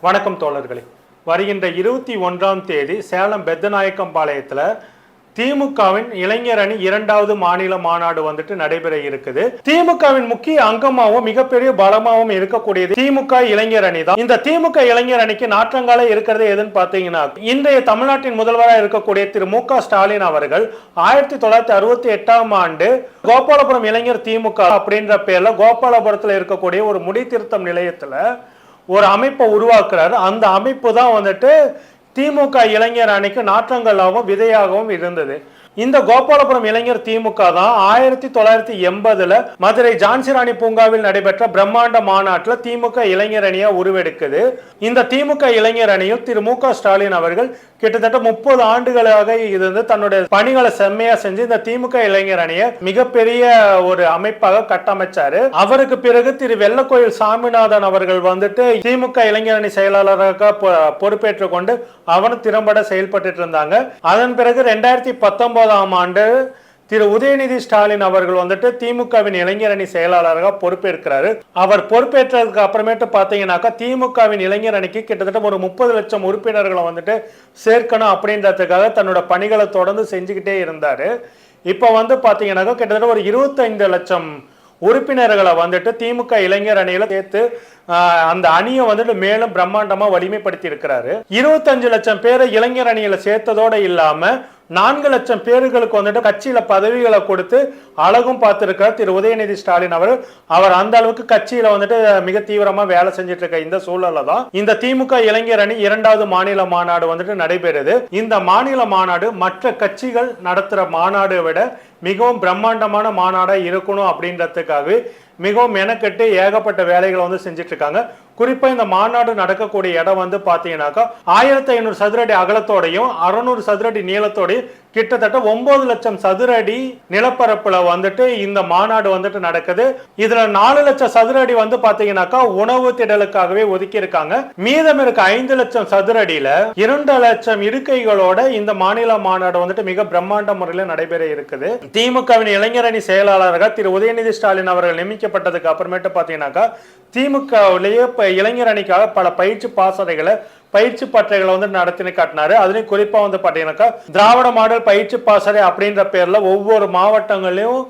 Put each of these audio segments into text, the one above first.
வணக்கம் தோழர்களே. வருகின்ற 21ஆம் தேதி சேலம் பெத்தநாயக்கம்பாளையத்தில் திமுகவின் இளைஞர் அணி 2வது மாநில மாநாடு நடைபெற இருக்குது. திமுகவின் முக்கிய அங்கமாகவும் மிகப்பெரிய பலமாகவும் இருக்கக்கூடியது திமுக இளைஞர் அணி தான். இந்த திமுக இளைஞர் அணிக்கு நாற்றங்கால இருக்கிறது எதுன்னு பாத்தீங்கன்னா, இன்றைய தமிழ்நாட்டின் முதல்வராக இருக்கக்கூடிய திரு மு.க. ஸ்டாலின் அவர்கள் 1968ஆம் ஆண்டு கோபாலபுரம் இளைஞர் திமுக அப்படின்ற பேர்ல கோபாலபுரத்தில் இருக்கக்கூடிய ஒரு முடித்திருத்தம் நிலையத்துல ஒரு அமைப்பை உருவாக்குறாரு. அந்த அமைப்பு தான் திமுக இளைஞர் அணிக்கு நாற்றங்களாகவும் விதையாகவும் இருந்தது. இந்த கோபாலபுரம் இளைஞர் திமுக தான் 1980 மதுரை ஜான்சிராணி பூங்காவில் நடைபெற்ற பிரம்மாண்ட மாநாட்டில் திமுக இளைஞர் அணியா உருவெடுக்குது. இந்த திமுக இளைஞர் அணியில் திரு மு.க. ஸ்டாலின் அவர்கள் கிட்டத்தட்ட 30 ஆண்டுகளாக இருந்து தன்னுடைய பணிகளை செம்மையா செஞ்சு இந்த திமுக இளைஞர் அணியை மிகப்பெரிய ஒரு அமைப்பாக கட்டமைச்சாரு. அவருக்கு பிறகு திரு வெள்ளக்கோயில் சாமிநாதன் அவர்கள் திமுக இளைஞர் அணி செயலாளராக பொறுப்பேற்றுக் கொண்டு அவரும் திறம்பட செயல்பட்டு இருந்தாங்க. அதன் பிறகு 2019ஆம் ஆண்டு திரு உதயநிதி ஸ்டாலின் அவர்கள் திமுகவின் இளைஞர் அணி செயலாளராக பொறுப்பேற்கிறாரு. அவர் பொறுப்பேற்றதுக்கு அப்புறமேட்டு பாத்தீங்கன்னாக்கா திமுகவின் இளைஞர் அணிக்கு கிட்டத்தட்ட ஒரு 30 லட்சம் உறுப்பினர்களை சேர்க்கணும் அப்படின்றதுக்காக தன்னோட பணிகளை தொடர்ந்து செஞ்சுக்கிட்டே இருந்தாரு. இப்ப பாத்தீங்கன்னாக்கா கிட்டத்தட்ட ஒரு 25 லட்சம் உறுப்பினர்களை திமுக இளைஞர் அணியில சேர்த்து அந்த அணியை மேலும் பிரம்மாண்டமா வலிமைப்படுத்தி இருக்கிறாரு. 25 லட்சம் பேரை இளைஞர் அணியில சேர்த்ததோட இல்லாம 4 லட்சம் பேர்களுக்கு கட்சியில பதவிகளை கொடுத்து அழகும் பார்த்திருக்கிறார் திரு உதயநிதி ஸ்டாலின் அவர் அந்த அளவுக்கு கட்சியில மிக தீவிரமா வேலை செஞ்சிட்டு இருக்க இந்த சூழல்ல தான் இந்த திமுக இளைஞர் அணி 2வது மாநில மாநாடு நடைபெறுது. இந்த மாநில மாநாடு மற்ற கட்சிகள் நடத்துற மாநாடு விட மிகவும் பிரம்மாண்டமான மாநாடா இருக்கணும் அப்படின்றதுக்காகவே மிகவும் மெனக்கெட்டு ஏகப்பட்ட வேலைகளை செஞ்சிட்டு இருக்காங்க. குறிப்பா இந்த மாநாடு நடக்கக்கூடிய இடம் பாத்தீங்கன்னாக்கா 1500 சதுரடி அகலத்தோடையும் 600 சதுரடி நீளத்தோடையும் கிட்டத்தட்ட 9 லட்சம் சதுரடி நிலப்பரப்புல இந்த மாநாடு நடக்குது. இதுல 4 லட்சம் சதுரடி பாத்தீங்கன்னாக்கா உணவு திடலுக்காகவே ஒதுக்கி இருக்காங்க. மீதம் இருக்க 5 லட்சம் சதுரடியில 2 லட்சம் இருக்கைகளோட இந்த மாநில மாநாடு மிக பிரம்மாண்ட முறையில் நடைபெற இருக்குது. திமுகவின் இளைஞர் அணி செயலாளராக திரு உதயநிதி ஸ்டாலின் அவர்கள் நியமிக்கப்பட்டதுக்கு அப்புறமேட்டு பாத்தீங்கன்னாக்கா திமுகவிலேயே இளைஞர் அணிக்காக பல பயிற்சி பயிற்சி பட்டறைகளை நடத்தி காட்டினாரு. அதுலயும் குறிப்பா பாத்தீங்கன்னாக்கா திராவிட மாடல் பயிற்சி பாசறை அப்படின்ற பேர்ல ஒவ்வொரு மாவட்டங்களையும்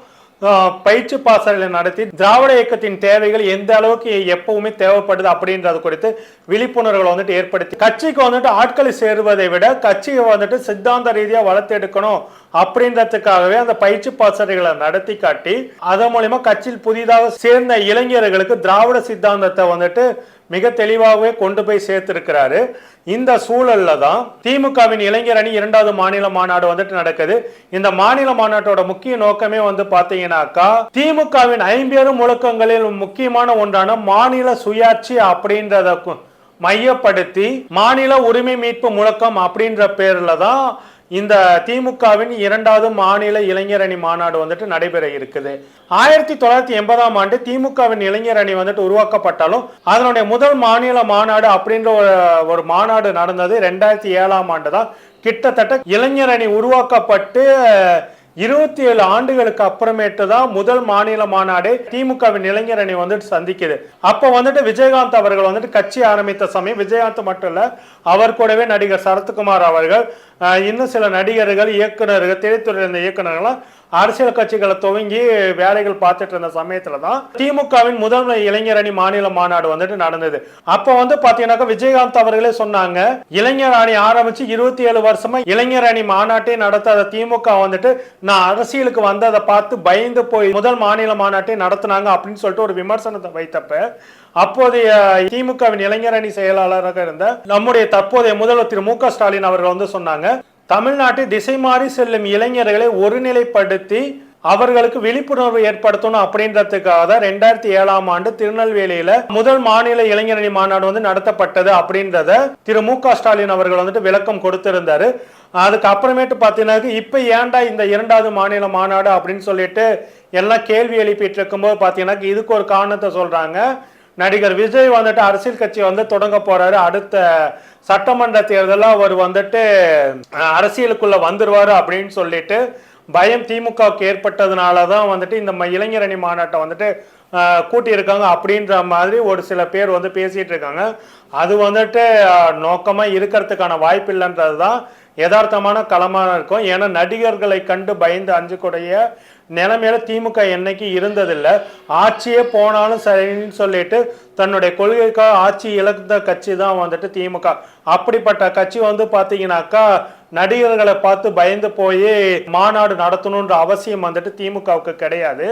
பயிற்சி பாசறைகளை நடத்தி திராவிட இயக்கத்தின் தேவைகள் எந்த அளவுக்கு எப்பவுமே தேவைப்படுது அப்படின்றது குறித்து விழிப்புணர்வுகளை ஏற்படுத்தி கட்சிக்கு ஆட்களை சேருவதை விட கட்சியை சித்தாந்த ரீதியா வளர்த்தெடுக்கணும் அப்படின்றதுக்காகவே அந்த பயிற்சி பாசறைகளை நடத்தி காட்டி அதன் மூலமா கட்சியில் புதிதாக சேர்ந்த இளைஞர்களுக்கு திராவிட சித்தாந்தத்தை மிக தெளிவாகவே கொண்டு போய் சேர்த்திருக்கிறாரு. இந்த சூழல்ல தான் திமுகவின் இளைஞர் அணி 2வது மாநில மாநாடு நடக்குது. இந்த மாநில மாநாட்டோட முக்கிய நோக்கமே பாத்தீங்கன்னாக்கா திமுகவின் 50 முழக்கங்களில் முக்கியமான ஒன்றான மாநில சுயாட்சி அப்படின்றத மையப்படுத்தி மாநில உரிமை மீட்பு முழக்கம் அப்படின்ற பேர்ல தான் இந்த திமுகவின் 2வது மாநில இளைஞர் அணி மாநாடு நடைபெற இருக்குது. 1980ஆம் ஆண்டு திமுகவின் இளைஞர் அணி உருவாக்கப்பட்டாலும் அதனுடைய முதல் மாநில மாநாடு அப்படின்ற ஒரு மாநாடு நடந்தது 2007ஆம் ஆண்டு தான். கிட்டத்தட்ட இளைஞர் அணி உருவாக்கப்பட்டு 27 ஆண்டுகளுக்கு அப்புறமேட்டு தான் முதல் மாநில மாநாடு திமுகவின் இளைஞர் அணி சந்திக்குது. அப்ப விஜயகாந்த் அவர்கள் கட்சி ஆரம்பித்த சமயம் விஜயகாந்த் மட்டும் இல்ல, அவர் கூடவே நடிகர் சரத்குமார் அவர்கள், இன்னும் சில நடிகர்கள், இயக்குநர்கள், திரைத்துறை இயக்குநர்கள் அரசியல் கட்சிகளை துவங்கி வேலைகள் பார்த்துட்டு இருந்த சமயத்துல தான் திமுகவின் முதல் இளைஞர் அணி மாநில மாநாடு நடந்தது. அப்ப பாத்தீங்கன்னாக்கா விஜயகாந்த் அவர்களே சொன்னாங்க, இளைஞர் அணி ஆரம்பிச்சு 27 வருஷமா இளைஞர் அணி மாநாட்டை நடத்தாத திமுக நான் அரசியலுக்கு வந்ததை பார்த்து பயந்து போய் முதல் மாநில மாநாட்டை நடத்தினாங்க அப்படின்னு சொல்லிட்டு ஒரு விமர்சனத்தை வைத்தப்ப அப்போதைய திமுகவின் இளைஞர் அணி செயலாளராக இருந்த நம்முடைய தற்போதைய முதல்வர் திரு மு.க. ஸ்டாலின் அவர்கள் சொன்னாங்க, தமிழ்நாட்டை திசை மாறி செல்லும் இளைஞர்களை ஒருநிலைப்படுத்தி அவர்களுக்கு விழிப்புணர்வு ஏற்படுத்தணும் அப்படின்றதுக்காக 2007ஆம் ஆண்டு திருநெல்வேலியில முதல் மாநில இளைஞர் அணி மாநாடு நடத்தப்பட்டது அப்படின்றத திரு மு.க. ஸ்டாலின் அவர்கள் விளக்கம் கொடுத்திருந்தாரு. அதுக்கு அப்புறமேட்டு பாத்தீங்கன்னா இப்ப ஏன்டா இந்த 2வது மாநில மாநாடு அப்படின்னு சொல்லிட்டு எல்லாம் கேள்வி எழுப்பிட்டு இருக்கும்போது பாத்தீங்கன்னா இதுக்கு ஒரு காரணத்தை சொல்றாங்க. நடிகர் விஜய் அரசியல் கட்சி தொடங்க போறாரு. அடுத்த சட்டமன்ற தேர்தலில் அவர் அரசியலுக்குள்ள வந்துருவாரு அப்படின்னு சொல்லிட்டு பயம் திமுகவுக்கு ஏற்பட்டதுனால தான் வந்துட்டு இந்த இளைஞரணி மாநாட்டை வந்துட்டு கூட்டியிருக்காங்க அப்படின்ற மாதிரி ஒரு சில பேர் வந்து பேசிட்டு இருக்காங்க. அது வந்துட்டு நோக்கமா இருக்கிறதுக்கான வாய்ப்பு இல்லைன்றது தான் யதார்த்தமான களமாக இருக்கும். ஏன்னா நடிகர்களை கண்டு பயந்து அஞ்சுக்கூடிய நிலைமையில திமுக என்னைக்கு இருந்ததில்லை. ஆட்சியே போனாலும் சரின்னு சொல்லிட்டு தன்னுடைய கொள்கைக்காக ஆட்சி இழந்த கட்சி தான் வந்துட்டு திமுக. அப்படிப்பட்ட கட்சி வந்து பார்த்தீங்கன்னாக்கா நடிகர்களை பார்த்து பயந்து போய் மாநாடு நடத்தணுன்ற அவசியம் வந்துட்டு திமுகவுக்கு கிடையாது.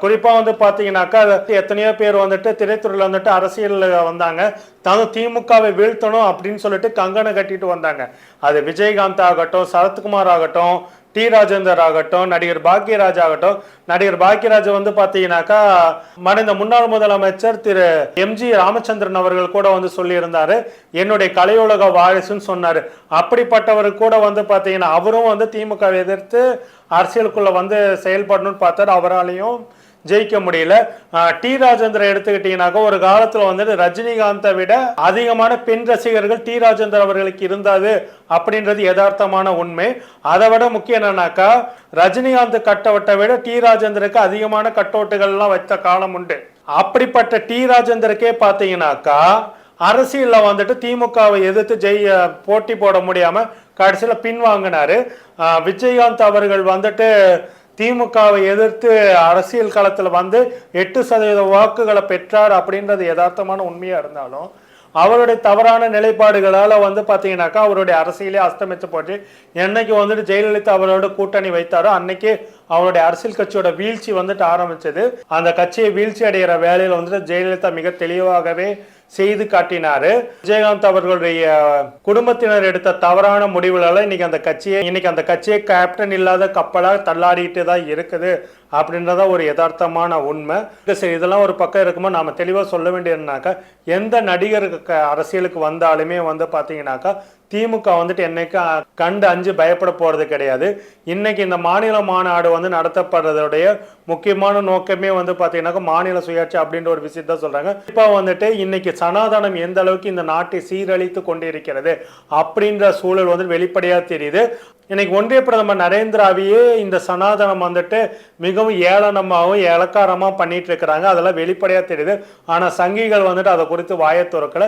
குறிப்பா வந்து பாத்தீங்கன்னாக்கா எத்தனையோ பேர் வந்துட்டு திரைத்துறையில வந்துட்டு அரசியல் வந்தாங்க, தானும் திமுகவை வீழ்த்தணும் அப்படின்னு சொல்லிட்டு கங்கணம் கட்டிட்டு வந்தாங்க. அது விஜயகாந்த் ஆகட்டும், சரத்குமார் ஆகட்டும், டி ராஜேந்தர் ஆகட்டும், நடிகர் பாக்யராஜ் ஆகட்டும். நடிகர் பாக்யராஜ் வந்து பாத்தீங்கன்னாக்கா மறைந்த முன்னாள் முதலமைச்சர் திரு எம்ஜி ராமச்சந்திரன் அவர்கள் கூட வந்து சொல்லியிருந்தாரு, என்னுடைய கலையுலக வாரிசுன்னு சொன்னாரு. அப்படிப்பட்டவர் கூட வந்து பாத்தீங்கன்னா அவரும் வந்து திமுக எதிர்த்து அரசியலுக்குள்ள வந்து செயல்படணும்னு பார்த்தாரு. அவராலையும் ஜெயிக்க முடியல. டி ராஜேந்திரன் எடுத்துக்கிட்டீங்கன்னாக்கா ஒரு காலத்துல வந்துட்டு ரஜினிகாந்தை விட அதிகமான பெண் ரசிகர்கள் டி ராஜேந்தர் அவர்களுக்கு இருந்தது அப்படின்றது யதார்த்தமான உண்மை. அதை விட முக்கியம் என்னன்னாக்கா ரஜினிகாந்த் கட்டவுட்டை விட டி ராஜேந்தருக்கு அதிகமான கட்டவுட்டுகள்லாம் வைத்த காலம் உண்டு. அப்படிப்பட்ட டி ராஜேந்தருக்கே பாத்தீங்கன்னாக்கா அரசியல்ல வந்துட்டு திமுகவை எதிர்த்து போட்டி போட முடியாம கடைசியில பின்வாங்கினாரு. விஜயகாந்த் அவர்கள் வந்துட்டு திமுகவை எதிர்த்து அரசியல் களத்தில் வந்து 8% வாக்குகளை பெற்றார் அப்படின்றது யதார்த்தமான உண்மையா இருந்தாலும் அவருடைய தவறான நிலைப்பாடுகளால வந்து பாத்தீங்கன்னாக்கா அவருடைய அரசியலே அஸ்தமித்து போட்டு என்னைக்கு வந்துட்டு ஜெயலலிதா அவரோட கூட்டணி வைத்தாரோ அன்னைக்கு அவருடைய அரசியல் கட்சியோட வீழ்ச்சி வந்துட்டு ஆரம்பிச்சது. அந்த கட்சியை வீழ்ச்சி அடைகிற வேலையில வந்துட்டு ஜெயலலிதா மிக தெளிவாகவே செய்து காட்டினாரு. விஜயகாந்த் அவர்களுடைய குடும்பத்தினர் எடுத்த தவறான முடிவுகளால இன்னைக்கு அந்த கட்சியை கேப்டன் இல்லாத கப்பலா தள்ளாடிட்டு தான் இருக்குது அப்படின்றத ஒரு யதார்த்தமான உண்மை. சரி, இதெல்லாம் ஒரு பக்கம் இருக்குமோ நாம தெளிவா சொல்ல வேண்டியதுனாக்கா எந்த நடிகருக்கு அரசியலுக்கு வந்தாலுமே வந்து பாத்தீங்கன்னாக்கா திமுக வந்துட்டு என்னைக்கு கண்டு அஞ்சு பயப்பட போறது கிடையாது. இன்னைக்கு இந்த மாநில மாநாடு வந்து நடத்தப்படுறதுடைய முக்கியமான நோக்கமே வந்து பாத்தீங்கன்னாக்கா மாநில சுயாட்சி அப்படின்ற ஒரு விஷயத்த சொல்றாங்க. இப்ப வந்துட்டு இன்னைக்கு சனாதனம் எந்த அளவுக்கு இந்த நாட்டை சீரழித்து கொண்டிருக்கிறது அப்படின்ற சூழல் வந்து வெளிப்படையா தெரியுது. இன்னைக்கு ஒன்றிய பிரதமர் நரேந்திராவையே இந்த சனாதனம் வந்துட்டு மிகவும் ஏளனமாகவும் இலக்காரமா பண்ணிட்டு இருக்கிறாங்க. அதெல்லாம் வெளிப்படையா தெரியுது. ஆனா சங்கிகள் வந்துட்டு அதை குறித்து வாயை துறக்கல.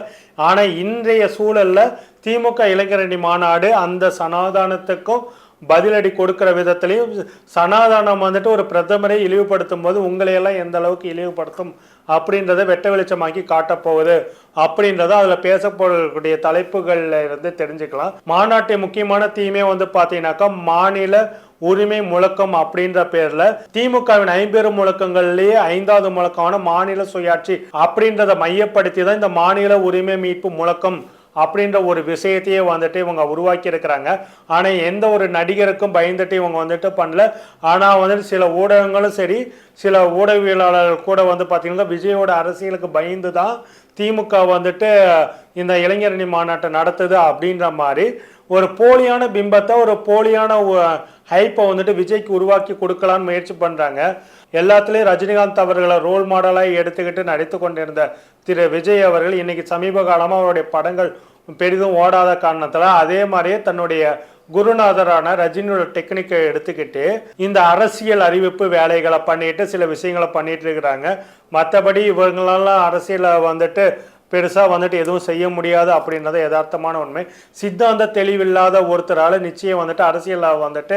ஆனா இன்றைய சூழல்ல திமுக இளைஞரணி மாநாடு அந்த சனாதானத்துக்கும் பதிலடி கொடுக்கிற விதத்திலையும் சனாதானம் வந்துட்டு ஒரு பிரதமரை இழிவுபடுத்தும் போது உங்களையெல்லாம் எந்த அளவுக்கு இழிவுபடுத்தும் அப்படின்றத வெட்ட வெளிச்சமாக்கி காட்டப்போகுது அப்படின்றத அதுல பேசப்படக்கூடிய தலைப்புகள்ல இருந்து தெரிஞ்சுக்கலாம். மாநாட்டை முக்கியமான தீமே வந்து பாத்தீங்கன்னாக்கா மாநில உரிமை முழக்கம் அப்படின்ற பேர்ல திமுகவின் 50 முழக்கங்கள்லயே 5வது முழக்கமான மாநில சுயாட்சி அப்படின்றத மையப்படுத்தி தான் இந்த மாநில உரிமை மீட்பு முழக்கம் அப்படின்ற ஒரு விஷயத்தையே வந்துட்டு இவங்க உருவாக்கி இருக்கிறாங்க. ஆனா எந்த ஒரு நடிகருக்கும் பயந்துட்டு இவங்க வந்துட்டு பண்ணல. ஆனா வந்துட்டு சில ஊடகங்களும் சரி சில ஊடகவியலாளர்கள் கூட வந்து பாத்தீங்கன்னா விஜயோட அரசியலுக்கு பயந்து தான் திமுக வந்துட்டு இந்த இளைஞரணி மாநாட்டை நடத்துது அப்படின்ற மாதிரி ஒரு போலியான பிம்பத்தை ஒரு போலியான ஹைப்பை வந்துட்டு விஜய்க்கு உருவாக்கி கொடுக்கலான்னு முயற்சி பண்றாங்க. எல்லாத்துலேயும் ரஜினிகாந்த் அவர்களை ரோல் மாடலாக எடுத்துக்கிட்டு நடித்து கொண்டிருந்த திரு விஜய் அவர்கள் இன்னைக்கு சமீப காலமாக அவருடைய படங்கள் பெரிதும் ஓடாத காரணத்தில் அதே மாதிரியே தன்னுடைய குருநாதரான ரஜினியோட டெக்னிக்கை எடுத்துக்கிட்டு இந்த அரசியல் அறிவிப்பு வேலைகளை பண்ணிட்டு சில விஷயங்களை பண்ணிட்டு இருக்கிறாங்க. மற்றபடி இவங்களெல்லாம் அரசியலை வந்துட்டு பெருசா வந்துட்டு எதுவும் செய்ய முடியாது அப்படின்றத யதார்த்தமான உண்மை. சித்தாந்த தெளிவில்லாத ஒருத்தரால நிச்சயம் வந்துட்டு அரசியல வந்துட்டு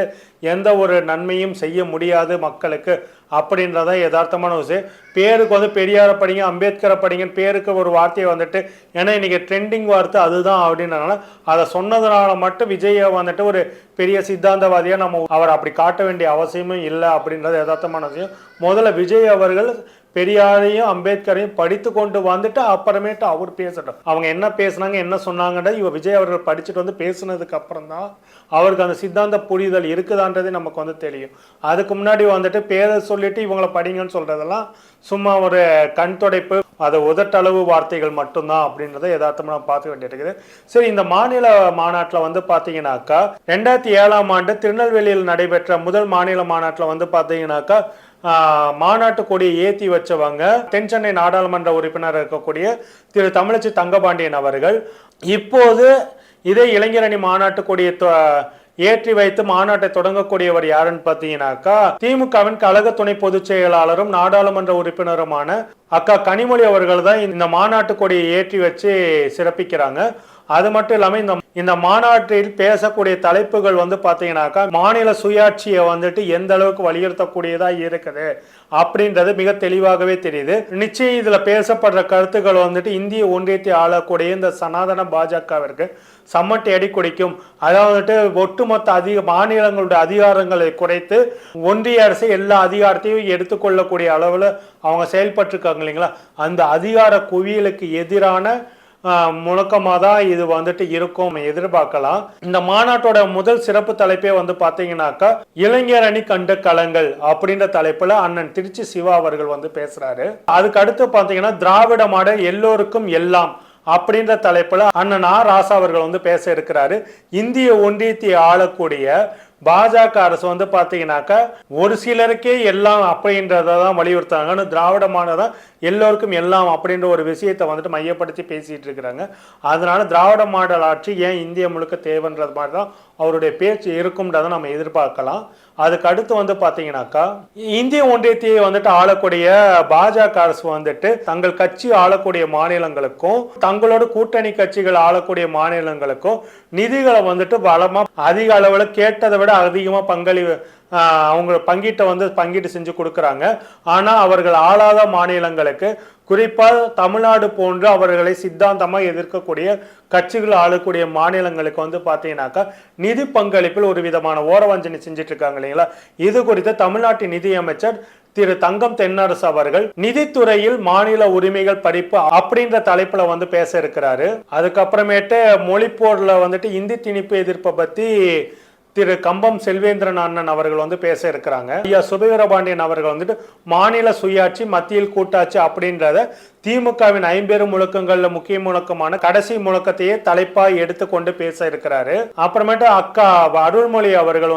எந்த ஒரு நன்மையும் செய்ய முடியாது மக்களுக்கு அப்படின்றத யதார்த்தமான விஷயம். பேருக்கு வந்து பெரியார படிங்க அம்பேத்கரை படிங்கன்னு பேருக்கு ஒரு வார்த்தையை வந்துட்டு ஏன்னா இன்னைக்கு ட்ரெண்டிங் வார்த்தை அதுதான் அப்படின்றனால அதை சொன்னதுனால மட்டும் விஜயை வந்துட்டு ஒரு பெரிய சித்தாந்தவாதியா நம்ம அவர் அப்படி காட்ட வேண்டிய அவசியமும் இல்லை அப்படின்றது யதார்த்தமான விஷயம். முதல்ல விஜய் அவர்கள் பெரியாரையும் அம்பேத்கரையும் படித்து கொண்டு வந்துட்டு அப்புறமேட்டு அவர் பேசட்டும். அவங்க என்ன பேசுனாங்க என்ன சொன்னாங்கன்ற விஜய் அவர்கள் படிச்சுட்டு வந்து பேசுனதுக்கு அப்புறம் தான் அவருக்கு அந்த சித்தாந்த புரிதல் இருக்குதான்றதே நமக்கு வந்து தெரியும். அதுக்கு முன்னாடி வந்துட்டு பேரை சொல்லிட்டு இவங்களை படிங்கன்னு சொல்றதெல்லாம் சும்மா ஒரு கண் தொடைப்பு, அது உதட்டளவு வார்த்தைகள் மட்டும்தான் அப்படின்றத யதார்த்தமா நம்ம பார்க்க வேண்டியிருக்குது. சரி, இந்த மாநில மாநாட்டில் வந்து பார்த்தீங்கன்னாக்கா 2007ஆம் ஆண்டு திருநெல்வேலியில் நடைபெற்ற முதல் மாநில மாநாட்டில் வந்து பார்த்தீங்கன்னாக்கா மாநாட்டு கொடியை ஏற்றி வச்சவங்க தென் சென்னை நாடாளுமன்ற உறுப்பினர் இருக்கக்கூடிய திரு தமிழச்சி தங்கபாண்டியன் அவர்கள் இப்போது இதே இளைஞரணி மாநாட்டு கொடியை ஏற்றி வைத்து மாநாட்டை தொடங்கக்கூடியவர் யாருன்னு பாத்தீங்கன்னாக்கா திமுகவின் கழக துணை பொதுச் செயலாளரும் நாடாளுமன்ற உறுப்பினருமான அக்கா கனிமொழி அவர்கள் தான் இந்த மாநாட்டு கொடியை ஏற்றி வச்சு சிறப்பிக்கிறாங்க. அது மட்டும் இல்லாம இந்த மாநாட்டில் பேசக்கூடிய தலைப்புகள் பாத்தீங்கன்னாக்கா மாநில சுயாட்சியை எந்த அளவுக்கு வலியுறுத்தக்கூடியதா இருக்குது அப்படின்றது மிக தெளிவாகவே தெரியுது. நிச்சயம் இதுல பேசப்படுற கருத்துக்கள் இந்திய ஒன்றியத்தை ஆளக்கூடிய இந்த சனாதன பாஜகவிற்கு சம்மட்டி அடி குடிக்கும். அதாவது ஒட்டுமொத்த மாநிலங்களுடைய அதிகாரங்களை குறைத்து ஒன்றிய அரசு எல்லா அதிகாரத்தையும் எடுத்துக்கொள்ளக்கூடிய அளவுல அவங்க செயல்பட்டு இருக்காங்க இல்லைங்களா, அந்த அதிகார குவியலுக்கு எதிரான முழக்கமாக தான் இது இருக்கும் எதிர்பார்க்கலாம். இந்த மாநாட்டோட முதல் சிறப்பு தலைப்பே பாத்தீங்கன்னாக்கா இளைஞர் அணி கண்ட களங்கள் அப்படின்ற தலைப்புல அண்ணன் திருச்சி சிவா அவர்கள் பேசுறாரு. அதுக்கு அடுத்து பாத்தீங்கன்னா திராவிட மாடல் எல்லோருக்கும் எல்லாம் அப்படின்ற தலைப்புல அண்ணன் ஆர் ராசா அவர்கள் பேச இருக்கிறாரு. இந்திய ஒன்றியத்தை ஆளக்கூடிய பாஜக அரசு பாத்தீங்கன்னாக்கா ஒரு சிலருக்கே எல்லாம் அப்படின்றதான் வலியுறுத்தாங்க. திராவிட மாடல் எல்லோருக்கும் எல்லாம் அப்படின்ற ஒரு விஷயத்தை மையப்படுத்தி பேசிட்டு இருக்கிறாங்க. அதனால திராவிட மாடல் ஆட்சி ஏன் இந்திய முழுக்க தேவைன்றது மாதிரி தான் அவருடைய பேச்சு இருக்கும்ன்றதை நம்ம எதிர்பார்க்கலாம். அதுக்கு அடுத்து பாத்தீங்கன்னாக்கா இந்திய ஒன்றியத்தையே ஆளக்கூடிய பாஜக அரசு தங்கள் கட்சி ஆளக்கூடிய மாநிலங்களுக்கும் தங்களோட கூட்டணி கட்சிகள் ஆளக்கூடிய மாநிலங்களுக்கும் நிதிகளை வளமா அதிக அளவுல கேட்டதை விட அதிகமா அவங்க பங்கீட்டு செஞ்சு கொடுக்கறாங்க. ஆனா அவர்கள் ஆளாத மாநிலங்களுக்கு குறிப்பா தமிழ்நாடு போன்று அவர்களை சித்தாந்தமா எதிர்க்கக்கூடிய கட்சிகள் ஆளக்கூடிய மாநிலங்களுக்கு பாத்தீங்கன்னாக்கா நிதி பங்களிப்பில் ஒரு விதமான ஓரவஞ்சனை செஞ்சுட்டு இருக்காங்க இல்லைங்களா. இது குறித்து தமிழ்நாட்டின் நிதி அமைச்சர் திரு தங்கம் தென்னரசு அவர்கள் நிதித்துறையில் மாநில உரிமைகள் படிப்பு அப்படின்ற தலைப்புல பேச இருக்கிறாரு. அதுக்கப்புறமேட்டு மொழிப்போர்ல இந்தி திணிப்பு எதிர்ப்பை பத்தி திரு கம்பம் செல்வேந்திரன் அண்ணன் அவர்கள் பேச இருக்கிறாங்க. ஐயா சுபவீரபாண்டியன் அவர்கள் மாநில சுயாட்சி மத்தியில் கூட்டாட்சி அப்படின்றத திமுகவின் 50 முழக்கங்கள்ல முக்கிய முழக்கமான கடைசி முழக்கத்தையே தலைப்பாய் எடுத்துக்கொண்டு பேச இருக்கிறாரு. அப்புறமேட்டு அக்கா அருள்மொழி அவர்கள்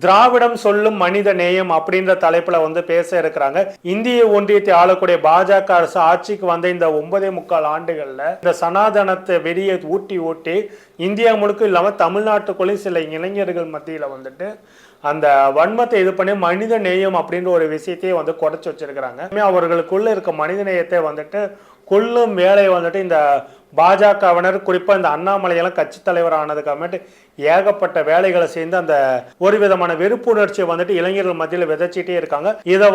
திராவிடம் சொல்லும் மனித நேயம் அப்படின்ற தலைப்புல பேச இருக்கிறாங்க. இந்திய ஒன்றியத்தை ஆளக்கூடிய பாஜக அரசு ஆட்சிக்கு வந்த இந்த 9.25 ஆண்டுகள்ல இந்த சனாதனத்தை வெளியே ஊட்டி இந்தியா முழுக்க இல்லாம தமிழ்நாட்டுக்குள்ளே சில இளைஞர்கள் மத்தியில அந்த வன்மத்தை இது பண்ணி மனித நேயம் அப்படின்ற ஒரு விஷயத்தையே குறைச்சு வச்சிருக்கிறாங்க. அவர்களுக்குள்ள இருக்க மனித நேயத்தை கொல்லும் வேலை இந்த பாஜகவினர் குறிப்பா இந்த அண்ணாமலையெல்லாம் கட்சி தலைவர் ஆனதுக்கு அப்புறமேட்டு ஏகப்பட்ட வேலைகளை சேர்ந்து அந்த ஒரு விதமான வெறுப்புணர்ச்சியை இளைஞர்கள் மத்தியில் விதைச்சிட்டே இருக்காங்க. இதை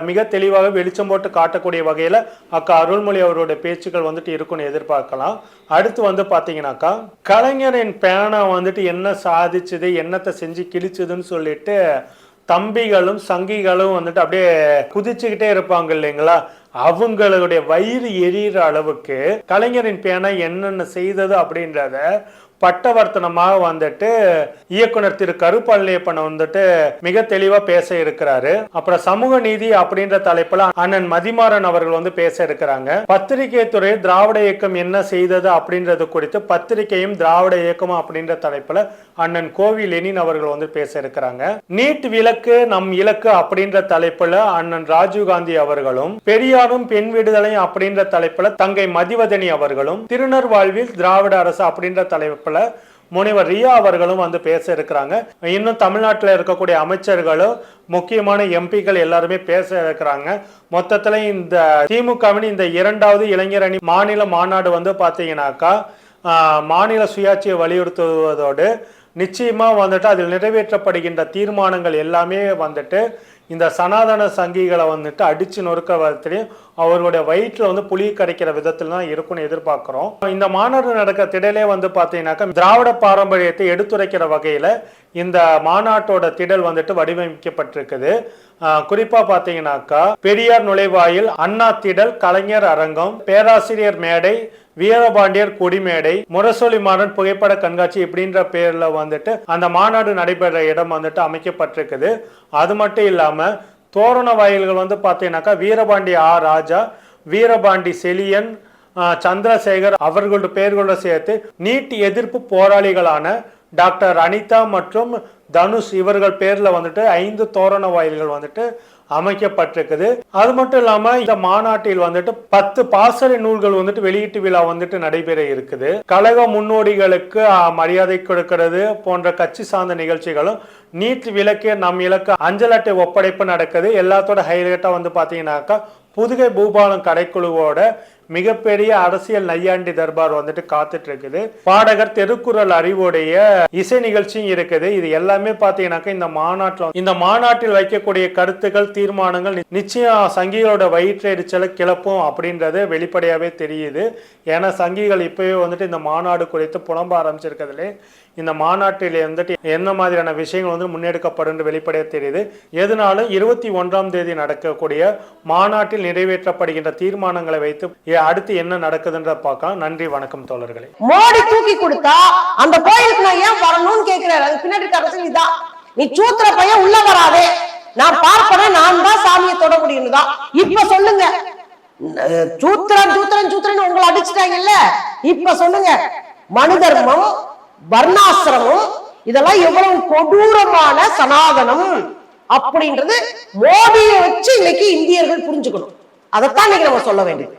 மிக தெளிவாக வெளிச்சம் போட்டு காட்டக்கூடிய வகையில அக்கா அருள்மொழி அவருடைய பேச்சுக்கள் இருக்குன்னு எதிர்பார்க்கலாம். அடுத்து பாத்தீங்கன்னாக்கா கலைஞரின் பேனா என்ன சாதிச்சது என்னத்தை செஞ்சு கிழிச்சதுன்னு சொல்லிட்டு தம்பிகளும் சங்கிகளும் அப்படியே குதிச்சுக்கிட்டே இருப்பாங்க இல்லைங்களா, அவங்களுடைய வயிறு எரியிற அளவுக்கு கலைஞரின் பேனா என்னென்ன செய்தது அப்படின்றத பட்டவர்த்தனமாக இயக்குனர் திரு கருப்பழனியப்பன் மிக தெளிவா பேச இருக்கிறாரு. அப்புறம் சமூக நீதி அப்படின்ற தலைப்புல அண்ணன் மதிமாறன் அவர்கள் பேச இருக்கிறாங்க. பத்திரிகை துறை திராவிட இயக்கம் என்ன செய்தது அப்படின்றது குறித்து பத்திரிகையும் திராவிட இயக்கமும் அப்படின்ற தலைப்புல அண்ணன் கோவி லெனின் அவர்கள் பேச இருக்கிறாங்க. நீட் விலக்கு நம் இலக்கு அப்படின்ற தலைப்புல அண்ணன் ராஜீவ்காந்தி அவர்களும் பெரியாரும் பெண் விடுதலை அப்படின்ற தலைப்புல தங்கை மதிவதனி அவர்களும் திருநர் வாழ்வில் திராவிட அரசு அப்படின்ற தலைப்பு முனைவர் ரியா அவர்களும் பேச இருக்கிறாங்க. இன்னும் தமிழ்நாட்டில் இருக்கக்கூடிய அமைச்சர்களும் முக்கியமான எம்பிக்கள் எல்லாருமே பேச இருக்கிறாங்க. மொத்தத்துல இந்த திமுகவின் இந்த 2வது இளைஞர் அணி மாநில மாநாடு பாத்தீங்கன்னாக்கா மாநில சுயாட்சியை வலியுறுத்துவதோடு நிச்சயமா அதில் நிறைவேற்றப்படுகின்ற தீர்மானங்கள் எல்லாமே இந்த சனாதன சங்கிகளை அடிச்சு நொறுக்க விதத்திலையும் அவர்களுடைய வயிற்றுல புளி கரைக்கிற விதத்துல தான் இருக்கும்னு எதிர்பார்க்கிறோம். இந்த மாநாடு நடக்கிற திடலே பாத்தீங்கன்னாக்கா திராவிட பாரம்பரியத்தை எடுத்துரைக்கிற வகையில இந்த மாநாட்டோட திடல் வடிவமைக்கப்பட்டிருக்குது. குறிப்பா பாத்தீங்கன்னாக்கா பெரியார் நுழைவாயில், அண்ணா திடல், கலைஞர் அரங்கம், பேராசிரியர் மேடை, வீரபாண்டியர் கொடிமேடை, முரசொலி மாறன் புகைப்பட கண்காட்சி இப்படின்ற பேர்ல அந்த மாநாடு நடைபெற இடம் அமைக்கப்பட்டிருக்குது. அது மட்டும் இல்லாம தோரண வாயில்கள் பாத்தீங்கன்னாக்கா வீரபாண்டி ஆர் ராஜா, வீரபாண்டி செலியன், சந்திரசேகர் அவர்களோட பெயர்களோட சேர்த்து நீட் எதிர்ப்பு போராளிகளான டாக்டர் அனிதா மற்றும் தனுஷ் இவர்கள் பேர்ல 5 தோரண வாயில்கள் அமைக்கப்பட்டிருக்குது. அது மட்டும் இல்லாம இந்த மாநாட்டில் வந்துட்டு 10 பாசறை நூல்கள் வந்துட்டு வெளியீட்டு விழா வந்துட்டு நடைபெற இருக்குது. கழக முன்னோடிகளுக்கு மரியாதை கொடுக்கிறது போன்ற கட்சி சார்ந்த நிகழ்ச்சிகளும், நீட் விலக்கு நம் இலக்கு அஞ்சல் அட்டை ஒப்படைப்பு நடக்குது. எல்லாத்தோட ஹைலைட்டா வந்து பாத்தீங்கன்னாக்கா புதுகை பூபாலம் கடைக்குழுவோட மிகப்பெரிய அரசியல் நையாண்டி தர்பார் வந்துட்டு காத்துட்டு இருக்குது. பாடகர் திருக்குறள் அறிவுடைய இசை நிகழ்ச்சியும் இருக்குது. இது எல்லாமே பாத்தீங்கன்னாக்கா இந்த மாநாட்டில் வைக்கக்கூடிய கருத்துக்கள், தீர்மானங்கள் நிச்சயம் சங்கிகளோட வயிற்றெரிச்சலை கிளப்பும் அப்படின்றது வெளிப்படையாவே தெரியுது. ஏன்னா சங்கிகள் இப்பவே வந்துட்டு இந்த மாநாடு குறித்து புலம்ப ஆரம்பிச்சிருக்கிறதுலே இந்த மாநாட்டிலே வந்துட்டு என்ன மாதிரியான விஷயங்கள் வந்து முன்னெடுக்கப்படும் வெளிப்படையா தெரியுது. எதனாலும் 21ஆம் தேதி நடக்கக்கூடிய மாநாட்டில் நிறைவேற்றப்படுகின்ற தீர்மானங்களை வைத்து அடுத்து என்ன நடக்குதுன்ற பார்க்கலாம். நன்றி, வணக்கம் தோழர்களே. மோடி தூக்கி கொடுத்தா அந்த கோயிலுக்கு நான் ஏன் வரணும்னு கேட்கிறாரு. அது பின்னாடி கருத்து இதான், நீ சூத்திர பையன் உள்ள வராதே, நான் பார்ப்பேன், நான் தான் சாமியை தொட முடியும் தான். இப்ப சொல்லுங்க, சூத்திரன் சூத்திரன் சூத்திரன் உங்களை அடிச்சுட்டாங்கல்ல, இப்ப சொல்லுங்க, மனு தர்மம், வர்ணாசிரமம் இதெல்லாம் எவ்வளவு கொடூரமான சனாதனம் அப்படின்றது மோடியை வச்சு இன்னைக்கு இந்தியர்கள் புரிஞ்சுக்கணும். அதைத்தான் இன்னைக்கு நம்ம சொல்ல வேண்டியது.